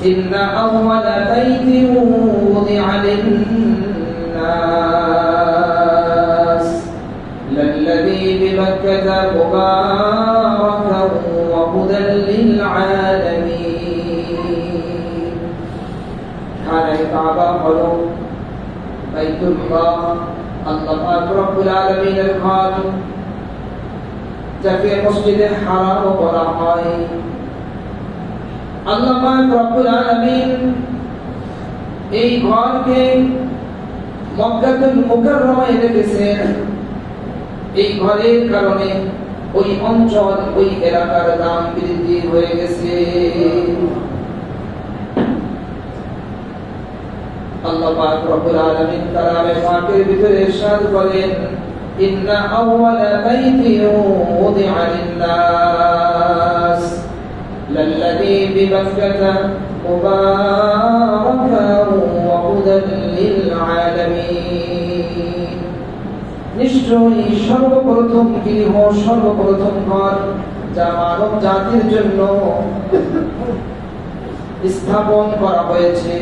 إن أول بيت وضع للناس للذي بمكة مباركا وهدى للعالمين كان الكعبة হলো বাইতুল্লাহ আল্লাহ পাক রব্বুল আলামিনের ঘর যাকে মসজিদে হারাম বলা হয় আল্লাহ পাক রব্বুল আলামিন এই ঘরকে মক্কাতুল মুকাররমায় রেখেছেন এই ঘরের কারণে ওই অঞ্চল ওই এলাকার নাম বৃদ্ধি হয়ে গেছে আল্লাহ পাক রব্বুল আলামিন কালামে পাকের ভিতরে ইরশাদ করেন ইন্না আউওয়ালা বাইতিন উযিআ লিন-নাস লাল্লাযী বিবাক্কাতা মুবারাকান ওয়া হুদান লিল-আলামিন নিশ্চয়ই সর্বপ্রথম গৃহ সর্বপ্রথম ঘর যা মানব জাতির জন্য স্থাপন করা হয়েছে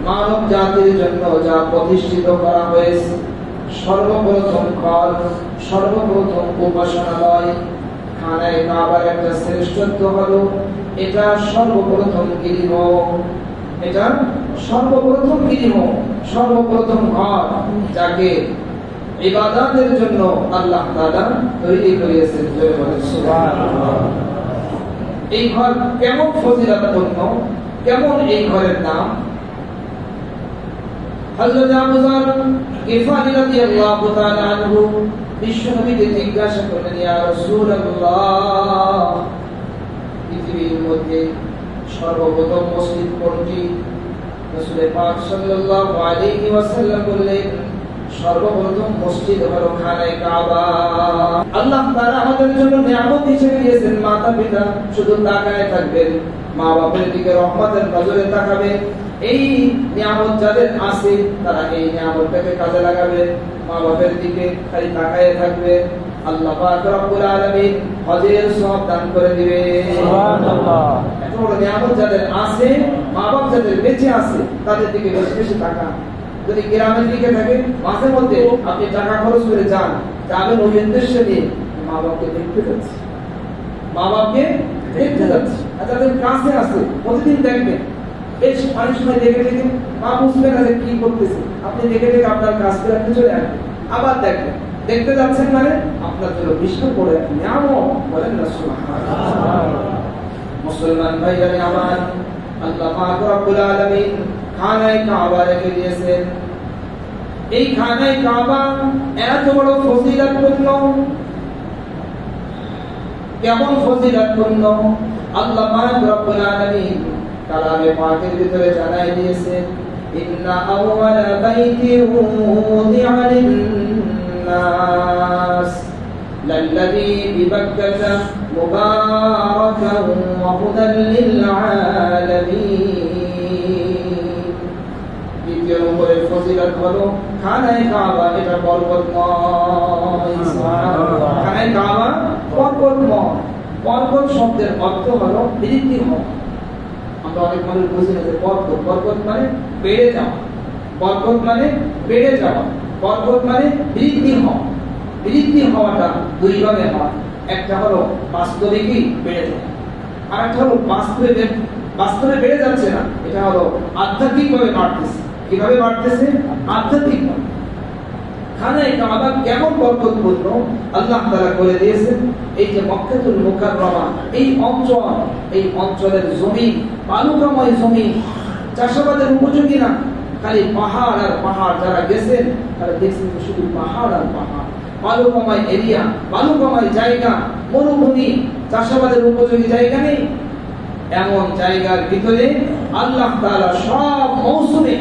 মানব জাতির জন্য যা প্রতিষ্ঠিত করা হয়েছে সর্বপ্রথম ঘর সর্বপ্রথম উপাসনালয় খানায়ে কাবার একটা শ্রেষ্ঠত্ব হলো এটা সর্বপ্রথম গৃহ এটা সর্বপ্রথম গৃহ সর্বপ্রথম ঘর যাকে ইবাদতের জন্য আল্লাহ তাআলা তৈরি করেছেন জয় বলেন সুবহানাল্লাহ এই ঘর কেমন ফজিলতপূর্ণ কেমন এই ঘরের নাম হযরত আবু যর গিফারি রাদিয়াল্লাহু তাআলা আনহু বিশ্বনবীকে জিজ্ঞাসা করলেন ইয়া রাসূলুল্লাহ পৃথিবীর মধ্যে সর্বপ্রথম মসজিদ কোনটি রাসূল পাক সাল্লাল্লাহু আলাইহি ওয়াসাল্লাম বললেন সর্বপ্রথম মসজিদ হলো খানায়ে কাবা আল্লাহ তাআলা আমাদের জন্য নিয়ামত হিসেবে দিয়েছেন মাতা-পিতা শুধু তাকায় থাকবেন মা বাবার দিকে রহমতের নজরে তাকাবেন এই নিয়ামত যাদের আছে তারা এই নিয়ামতটাকে কাজে লাগাবে মা বাবার দিকে খালি তাকায় থাকবে আল্লাহ পাক রব্বুল আলামিন হজের সওয়াব দান করে দিবে সুবহানাল্লাহ এত বড় নিয়ামত যাদের আছে মা বাবা যাদের বেঁচে আছে তাদের দিকে বেশি বেশি তাকান যদি গ্রামের দিকে থাকে মাঝে মধ্যে আপনি টাকা খরচ করে যাবেন ওই উদ্দেশ্যে নিয়ে মা বাবাকে দেখতে যাচ্ছে মা বাবাকে দেখতে যাচ্ছে আর যাদের কাছে আছে প্রতিদিন দেখবেন বেশ অনেক সময় দেখে দেখে মা বুঝবেন না যে কি করতেছে আপনি দেখে দেখে আপনার কাজ করে আপনি চলে আসবেন আবার দেখবেন দেখতে যাচ্ছেন মানে আপনার জন্য বিশাল বড় একটা নিয়ামত বলেন না সুবহানাল্লাহ মুসলমান ভাইরা আমার আল্লাহ পাক রব্বুল আলামিন খানায়ে কাবা রেখে দিয়েছেন এই খানায়ে কাবা এত বড় ফজিলতপূর্ণ কেমন ফজিলতপূর্ণ আল্লাহ পাক রব্বুল আলামিন কালামে পাকের ভিতরে জানাই দিয়েছেন ইন্না আউওয়ালা বাইতিন উযিআ লিন-নাস লাল্লাযী বিবাক্কাতা মুবারাকান ওয়া হুদান লিল-আলামিন দ্বিতীয় নম্বরের ফজিলত হলো খানায়ে কাবা এটা বরকতময় সুবহানাল্লাহ খানায়ে কাবা বরকতময় বরকত শব্দের অর্থ হলো বৃদ্ধিময় আমরা অনেক মানুষ বুঝি না যে বরকত মানে বেড়ে যাওয়া বরকত মানে বেড়ে যাওয়া বরকত মানে বৃদ্ধি হওয়াটা দুই ভাবে হয় একটা হলো বাস্তবিকই বেড়ে যাওয়া আর একটা হলো বাস্তবে বেড়ে যাচ্ছে না এটা হলো আধ্যাত্মিকভাবে বাড়তেছে কিভাবে বাড়তেছে আধ্যাত্মিকভাবে খানায়ে কাবা কেমন বরকতপূর্ণ আল্লাহ তাআলা করে দিয়েছেন এই যে মক্কাতুল মুকাররমা এই অঞ্চলের জমি বালুকাময় জমি চাষাবাদের উপযোগী না খালি পাহাড় আর পাহাড় যারা গেছেন তারা দেখছেন শুধু পাহাড় আর পাহাড় বালুকাময় এরিয়া বালুকাময় জায়গা মরুভূমি চাষাবাদের উপযোগী জায়গা নেই এমন জায়গার ভিতরে আল্লাহ তাআলা সব মৌসুমে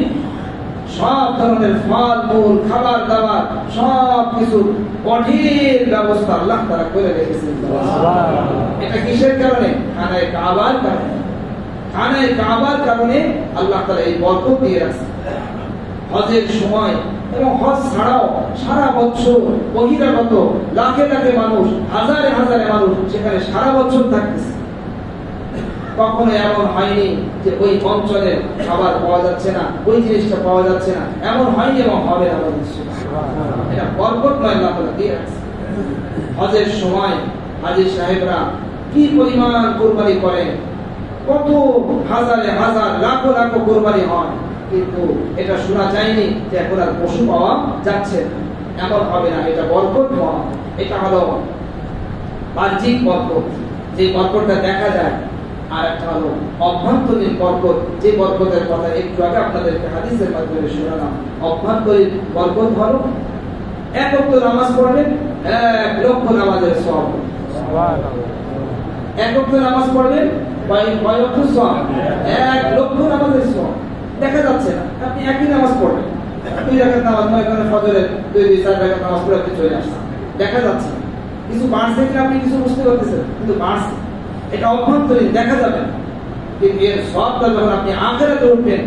সব ধরনের ফল মূল খাবার দাবার সব কিছু কঠিন ব্যবস্থা আল্লাহ তাআলা করে রেখেছেন সুবহানাল্লাহ এটা কিসের কারণে খানায়ে কাবার কারণে খানায়ে কাবার কারণে আল্লাহ তাআলা এই বরকত দিয়ে রাখছেন হজের সময় এবং হজ ছাড়াও সারা বছর বহিরাগত লাখে লাখে মানুষ হাজারে হাজারে মানুষ সেখানে সারা বছর থাকতেছে কখনো এমন হয়নি যে ওই অঞ্চলের খাবার পাওয়া যাচ্ছে না, ওই জিনিসটা পাওয়া যাচ্ছে না, এমন হয়নি এবং হবে না। এটা বরকতময় আল্লাহ তাআলা দিয়ে রাখছে। হজের সময় হাজী সাহেবরা কি পরিমাণ কুরবানি করেন, কত হাজারে হাজার লাখো লাখো কুরবানি হয়, কিন্তু এটা শোনা যায়নি যে এখন আর পশু পাওয়া যাচ্ছে না। এমন হবে না, এটা বরকতময়। এটা হলো বাহ্যিক বরকত, যে বরকতটা দেখা যায়। আর একটা হলো অভ্যন্তরীণ বরকত, যে বরকতের কথা একটু আগে আপনাদেরকে হাদিসের মাধ্যমে শোনালাম। অভ্যন্তরীণ বরকত হলো এক ওয়াক্ত নামাজ পড়লে 1 লক্ষ নামাজের সওয়াব। এক ওয়াক্ত নামাজ পড়লে কয় ওয়াক্ত সওয়াব? 1 লক্ষ নামাজের সওয়াব। দেখা যাচ্ছে না, আপনি একই নামাজ পড়বেন, 2 রাকাত নামাজ নয়, এখানে ফজরের 2-4 রাকাত নামাজ পড়ে আপনি চলে আসছেন, দেখা যাচ্ছে না। কিছু বাড়ছে কিনা আপনি কিছু বুঝতে পারতেছেন, কিন্তু বাড়ছে। এটা অভ্যন্তরীণ, দেখা যাবে না। কিন্তু এর সওয়াবটা যখন আপনি আখিরাতে উঠবেন,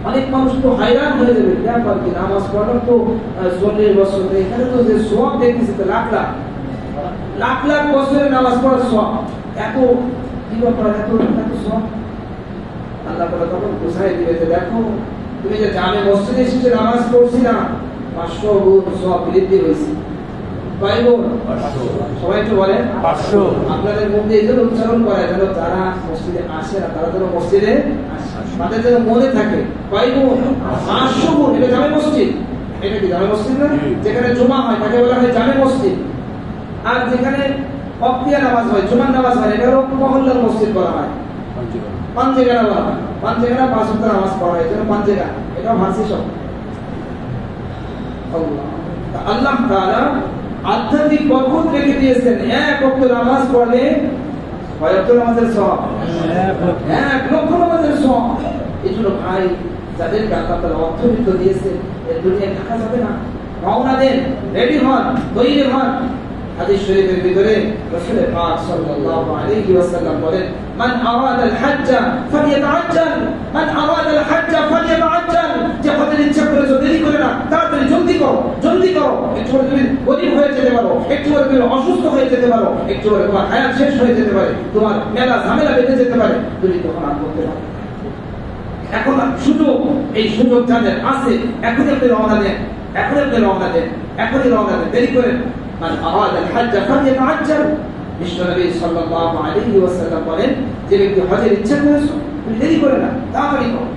অনেক মানুষ তো হায়রান হয়ে যাবে, ব্যাপার কি নামাজ পড়লাম তো 40 বছর, এখানে তো যে সওয়াব দেখতেছি তো লাখ লাখ লাখ লাখ বছরের নামাজ পড়ার সওয়াব, এত কি ব্যাপার, এত এত সওয়াব। আল্লাহ তাআলা তখন বুঝাই দিবে যে দেখো, তুমি যে জামে মসজিদে এসে নামাজ পড়ছি না, 500 গুণ সওয়াব বৃদ্ধি হয়েছে। কয় গুণ? 500। সবাই একটু বলেন 500। আপনাদের মুখ দিয়ে যেন উচ্চারণ করে, যেন যারা মসজিদে আসে না তারা যেন মসজিদে আসে, তাদের যেন মনে থাকে। কয় গুণ? 500 গুণ। এটা জামে মসজিদ। এটা কি জামে মসজিদ না? যেখানে জুমা হয় তাকে বলা হয় জামে মসজিদ। আর যেখানে ওয়াক্তিয়া নামাজ হয়, জুমার নামাজ হয়, এটা হলো মহল্লার মসজিদ বলা হয়, পাঞ্জেগানা বলা হয়। পাঞ্জেগানা 5 ওয়াক্ত নামাজ পড়া হয়, এজন্য পাঞ্জেগানা। এটা ফার্সি শব্দ। আল্লাহ তাআলা আধ্যাত্মিক বরকত রেখে দিয়েছেন। 1 ওয়াক্ত নামাজ পড়লে কয় ওয়াক্ত নামাজের সওয়াব? 1 লক্ষ নামাজের সওয়াব। এজন্য ভাই, যাদেরকে আল্লাহ তাআলা অর্থবিত্ত দিয়েছে, এই দুনিয়ায় থাকা যাবে না, রওনা দেন, রেডি হন, তৈরি হন। হাদিস শরীফের ভিতরে রাসূল পাক সাল্লাল্লাহু আলাইহি ওয়াসাল্লাম বলেন, মান আরাদাল হজ্জা ফালিয়াতাআজ্জাল, মান আরাদাল হজ্জা ফালিয়াতাআজ্জাল। যে হজের ইচ্ছা করেছো, দেরি করে না, তাড়াতাড়ি জলদি করো, জলদি করো। একটু পরে তুমি গরীব হয়ে যেতে পারো, একটু পরে তুমি অসুস্থ হয়ে যেতে পারো, একটু পরে তোমার হায়াত শেষ হয়ে যেতে পারে, তোমার মেলা ঝামেলা বেঁধে যেতে পারে, তুমি তখন আর করতে পারবে না। এখন সুযোগ, এই সুযোগ যাদের আছে, এখনই আপনি রওনা দেন, এখনই আপনি রওনা দেন, এখনই রওনা দেন, দেরি করেন। মান আরাদাল হজ্জা ফালিয়াতাআজ্জাল। বিশ্বনবী সাল্লাল্লাহু আলাইহি ওয়াসাল্লাম বলেন, যে ব্যক্তি হজের ইচ্ছা করেছো, তুমি দেরি করে না, তাড়াতাড়ি করো।